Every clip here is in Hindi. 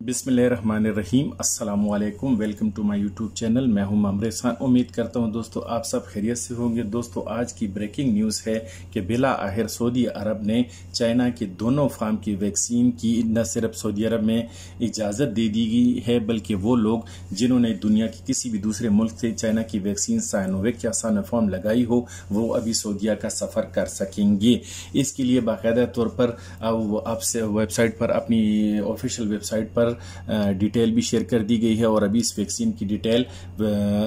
बिस्मिल्लाहिर्रहमानिर्रहीम। अस्सलामुअलैकुम। Welcome to my YouTube channel. मैं हूं मामरे खान। उम्मीद करता हूं दोस्तों आप सब खैरियत से होंगे। दोस्तों आज की ब्रेकिंग न्यूज़ है कि बिला आखिर सऊदी अरब ने चाइना के दोनों फार्म की वैक्सीन की न सिर्फ सऊदी अरब में इजाज़त दे दी गई है, बल्कि वो लोग जिन्होंने दुनिया के किसी भी दूसरे मुल्क से चाइना की वैक्सीन साइनोवेक या साइनोफार्म लगाई हो वो अभी सऊदीया का सफ़र कर सकेंगे। इसके लिए बाकायदा तौर पर आपसे वेबसाइट पर, अपनी ऑफिशियल वेबसाइट पर डिटेल भी शेयर कर दी गई है और अभी इस वैक्सीन की डिटेल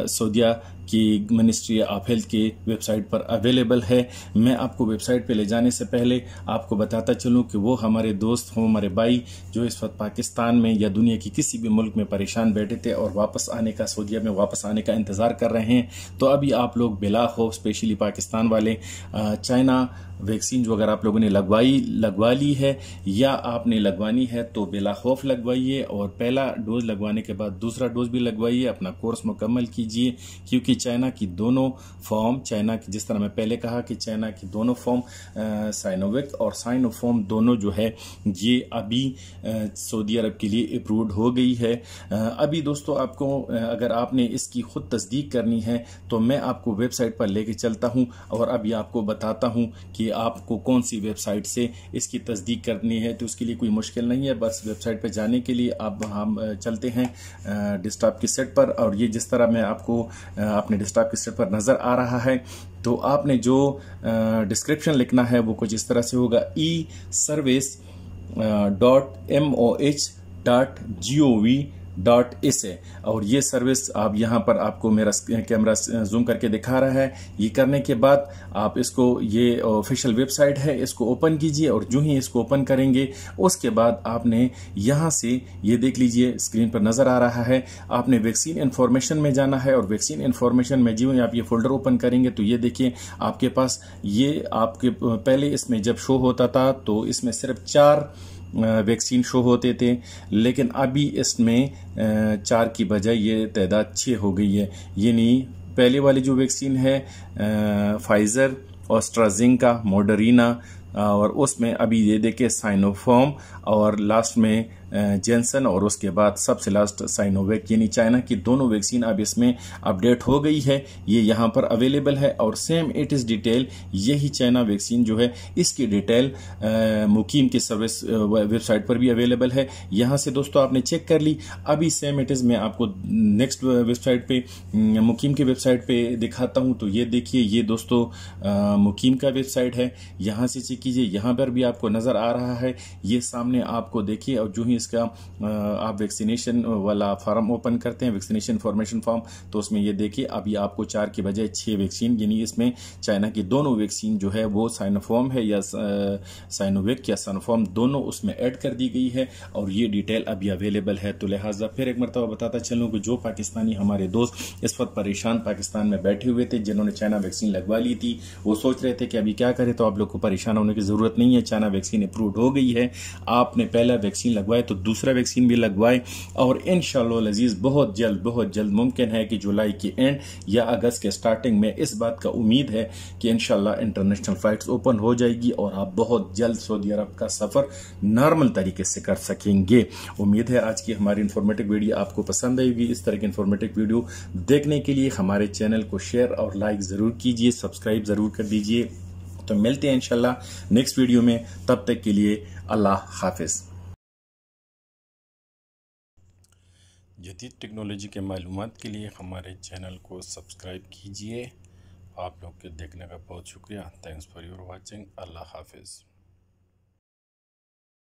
सऊदीया की मिनिस्ट्री ऑफ हेल्थ की वेबसाइट पर अवेलेबल है। मैं आपको वेबसाइट पे ले जाने से पहले आपको बताता चलूं कि वो हमारे दोस्त हों, हमारे भाई जो इस वक्त पाकिस्तान में या दुनिया की किसी भी मुल्क में परेशान बैठे थे और वापस आने का, सऊदीया में वापस आने का इंतज़ार कर रहे हैं, तो अभी आप लोग बिला खौफ, स्पेशली पाकिस्तान वाले, चाइना वैक्सीन जो अगर आप लोगों ने लगवा ली है या आपने लगवानी है तो बिला खौफ लगवाइए और पहला डोज लगवाने के बाद दूसरा डोज भी लगवाइए, अपना कोर्स मुकम्मल कीजिए। क्योंकि चाइना की दोनों फॉर्म, चाइना की, जिस तरह मैं पहले कहा कि चाइना की दोनों फॉर्म साइनोवेक और साइनोफॉर्म दोनों जो है ये अभी सऊदी अरब के लिए अप्रूव्ड हो गई है। अभी दोस्तों आपको अगर आपने इसकी खुद तस्दीक करनी है तो मैं आपको वेबसाइट पर लेके चलता हूं और अभी आपको बताता हूं कि आपको कौन सी वेबसाइट से इसकी तस्दीक करनी है। तो उसके लिए कोई मुश्किल नहीं है, बस वेबसाइट पर जाने के लिए हम चलते हैं डेस्कटॉप की सेट पर। और ये जिस तरह मैं आपको अपने डेस्कटॉप की सेट पर नज़र आ रहा है, तो आपने जो डिस्क्रिप्शन लिखना है वो कुछ इस तरह से होगा: eservice.moh.gov.sa। और ये सर्विस आप यहाँ पर, आपको मेरा कैमरा जूम करके दिखा रहा है। ये करने के बाद आप इसको, ये ऑफिशियल वेबसाइट है, इसको ओपन कीजिए और जो ही इसको ओपन करेंगे उसके बाद आपने यहाँ से, ये देख लीजिए स्क्रीन पर नज़र आ रहा है, आपने वैक्सीन इन्फॉर्मेशन में जाना है और वैक्सीन इन्फॉर्मेशन में जो ही आप ये फोल्डर ओपन करेंगे तो ये देखिए आपके पास, ये आपके पहले इसमें जब शो होता था तो इसमें सिर्फ 4 वैक्सीन शो होते थे, लेकिन अभी इसमें 4 की बजाय ये तादाद 6 हो गई है। यानी पहले वाली जो वैक्सीन है फाइजर, एस्ट्राजेनेका, मॉडर्ना, और उसमें अभी ये देखिए साइनोफार्म, और लास्ट में जेंसन, और उसके बाद सबसे लास्ट साइनोवेक, यानी चाइना की दोनों वैक्सीन अब इसमें अपडेट हो गई है। ये यहाँ पर अवेलेबल है और सेम इट इज़ डिटेल, यही चाइना वैक्सीन जो है इसकी डिटेल मुकीम की सर्विस वेबसाइट पर भी अवेलेबल है। यहाँ से दोस्तों आपने चेक कर ली। अभी सेम इट इज़ मैं आपको नेक्स्ट वेबसाइट पे, मुकीम की वेबसाइट पे दिखाता हूँ। तो ये देखिए, ये दोस्तों मुकीम का वेबसाइट है, यहाँ से चेक कीजिए। यहाँ पर भी आपको नज़र आ रहा है, ये सामने आपको देखिए। और जो ही इसका आप वैक्सीनेशन वाला फॉर्म ओपन करते हैं, वैक्सीनेशन इन्फॉर्मेशन फॉर्म, तो उसमें ये देखिए अभी आपको 4 की बजाय 6 वैक्सीन, यानी इसमें चाइना की दोनों वैक्सीन जो है वो साइनोफॉर्म है या साइनोवेक या साइनोफॉर्म, दोनों उसमें ऐड कर दी गई है और ये डिटेल अभी अवेलेबल है। तो लिहाजा फिर एक मरतबा बताता चलूँ कि जो पाकिस्तानी हमारे दोस्त इस वक्त परेशान पाकिस्तान में बैठे हुए थे, जिन्होंने चाइना वैक्सीन लगवा ली थी, वो सोच रहे थे कि अभी क्या करें, तो आप लोग को परेशान होने की जरूरत नहीं है। चाइना वैक्सीन अप्रूव्ड हो गई है। आपने पहला वैक्सीन लगवाए तो दूसरा वैक्सीन भी लगवाए और इंशाअल्लाह अज़ीज बहुत जल्द मुमकिन है कि जुलाई के एंड या अगस्त के स्टार्टिंग में, इस बात का उम्मीद है कि इंशाअल्लाह इंटरनेशनल फ्लाइट्स ओपन हो जाएगी और आप बहुत जल्द सऊदी अरब का सफर नॉर्मल तरीके से कर सकेंगे। उम्मीद है आज की हमारी इंफॉर्मेटिव वीडियो आपको पसंद आएगी। इस तरह की इंफॉर्मेटिव वीडियो देखने के लिए हमारे चैनल को शेयर और लाइक जरूर कीजिए, सब्सक्राइब जरूर कर दीजिए। तो मिलते हैं इंशाल्लाह नेक्स्ट वीडियो में, तब तक के लिए अल्लाह हाफिज। जदीद टेक्नोलॉजी के मालूमात के लिए हमारे चैनल को सब्सक्राइब कीजिए। आप लोग के देखने का बहुत शुक्रिया। Thanks for your watching. Allah Hafiz.